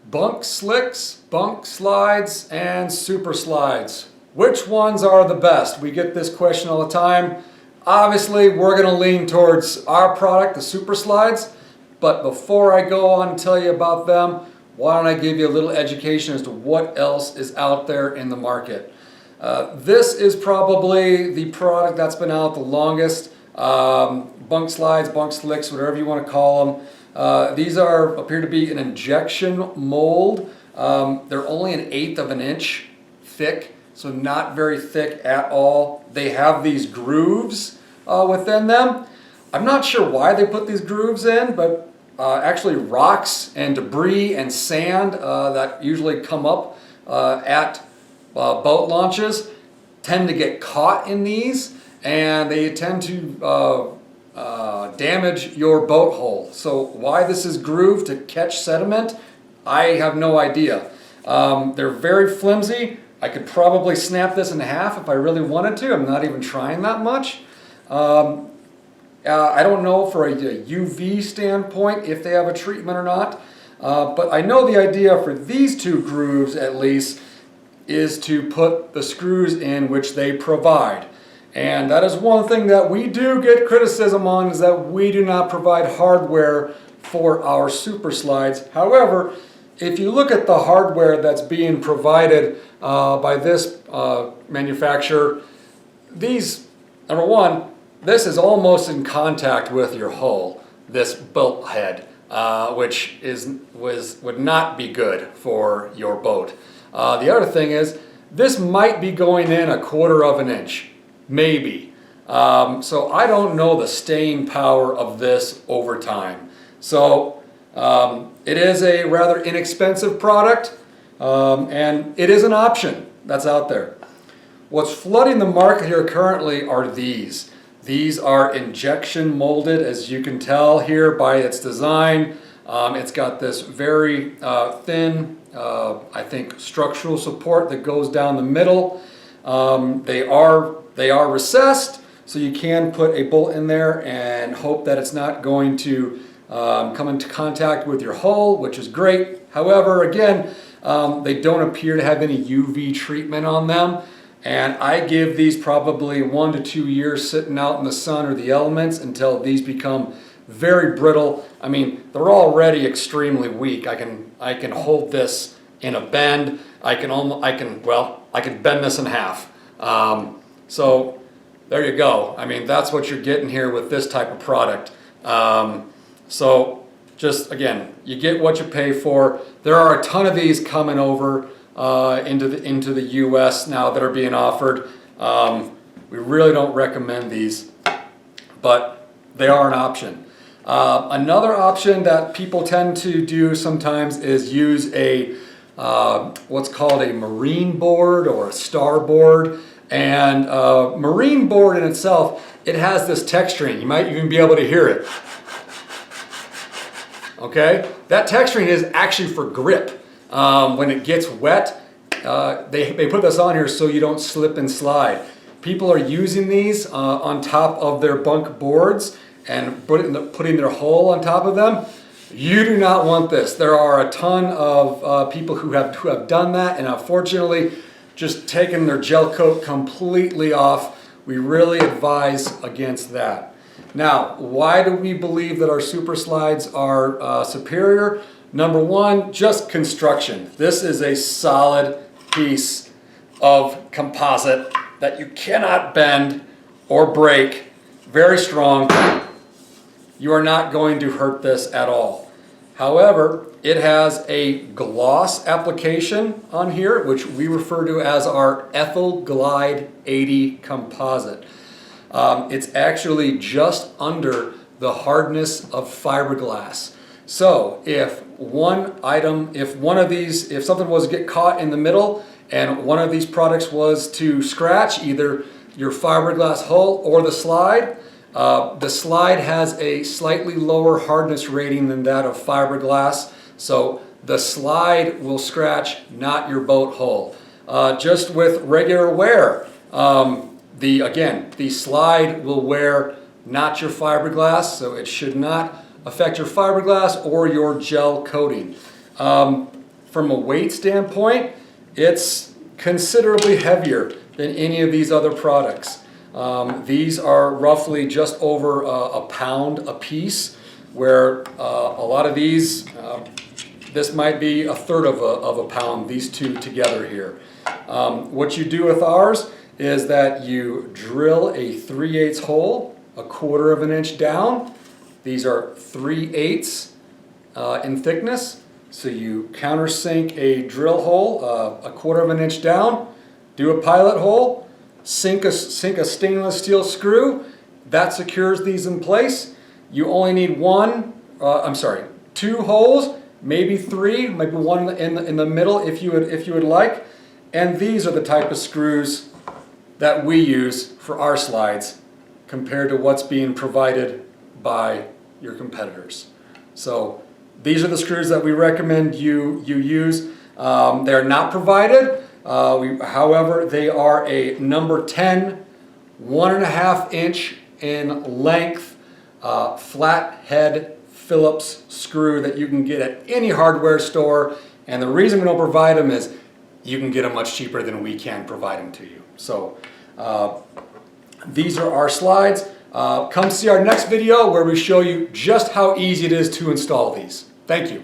Bunk slicks, bunk slides, and super slides. Which ones are the best? We get this question all the time. Obviously, we're going to lean towards our product, the super slides. But before I go on and tell you about them, why don't I give you a little education as to what else is out there in the market. This is probably the product that's been out the longest. Bunk slides, bunk slicks, whatever you want to call them. These appear to be an injection mold. They're only 1/8 of an inch thick, so not very thick at all. They have these grooves within them. I'm not sure why they put these grooves in, but actually rocks and debris and sand that usually come up at boat launches tend to get caught in these, and they tend to damage your boat hull. So why this is grooved to catch sediment, I have no idea. They're very flimsy. I could probably snap this in half if I really wanted to. I'm not even trying that much. I don't know for a UV standpoint if they have a treatment or not, but I know the idea for these two grooves at least is to put the screws in which they provide. And that is one thing that we do get criticism on, is that we do not provide hardware for our super slides. However, if you look at the hardware that's being provided by this manufacturer, these, number one, this is almost in contact with your hull, this bolt head, which would not be good for your boat. The other thing is, this might be going in 1/4 of an inch, maybe. So I don't know the staying power of this over time. So it is a rather inexpensive product, and it is an option that's out there. What's flooding the market here currently are these. These are injection molded, as you can tell here by its design. It's got this very thin, I think, structural support that goes down the middle. They are recessed, so you can put a bolt in there and hope that it's not going to come into contact with your hull, which is great. However, again, they don't appear to have any UV treatment on them. And I give these probably 1 to 2 years sitting out in the sun or the elements until these become very brittle. I mean, they're already extremely weak. I can hold this in a bend. I can bend this in half. So there you go. I mean, that's what you're getting here with this type of product. So just again, you get what you pay for. There are a ton of these coming over into the US now that are being offered. We really don't recommend these, but they are an option. Another option that people tend to do sometimes is use a what's called a marine board or a starboard. And marine board in itself, it has this texturing. You might even be able to hear it. Okay, that texturing is actually for grip. When it gets wet, they put this on here so you don't slip and slide. People are using these on top of their bunk boards and putting their hull on top of them. You do not want this. There are a ton of people who have done that, and unfortunately just taken their gel coat completely off. We really advise against that. Now, why do we believe that our super slides are superior? Number one, just construction. This is a solid piece of composite that you cannot bend or break. Very strong. You are not going to hurt this at all. However, it has a gloss application on here, which we refer to as our Ethyl Glide 80 composite. It's actually just under the hardness of fiberglass. So if something was to get caught in the middle and one of these products was to scratch either your fiberglass hull or the slide has a slightly lower hardness rating than that of fiberglass. So the slide will scratch, not your boat hull. Just with regular wear, the slide will wear, not your fiberglass, so it should not affect your fiberglass or your gel coating. from a weight standpoint, it's considerably heavier than any of these other products. These are roughly just over a pound a piece, where a lot of these, this might be a third of a pound, these two together here. What you do with ours is that you drill a 3/8 hole, a 1/4 of an inch down. These are 3/8 in thickness. So you countersink a drill hole, a 1/4 of an inch down, do a pilot hole, sink a stainless steel screw, that secures these in place. You only need two holes, maybe three, maybe one in the middle if you would like. And these are the type of screws that we use for our slides compared to what's being provided by your competitors. So these are the screws that we recommend you use. They're not provided. However, they are a number 10, 1.5 inch in length, flat head Phillips screw that you can get at any hardware store. And the reason we don't provide them is you can get them much cheaper than we can provide them to you. So these are our slides. Come see our next video where we show you just how easy it is to install these. Thank you.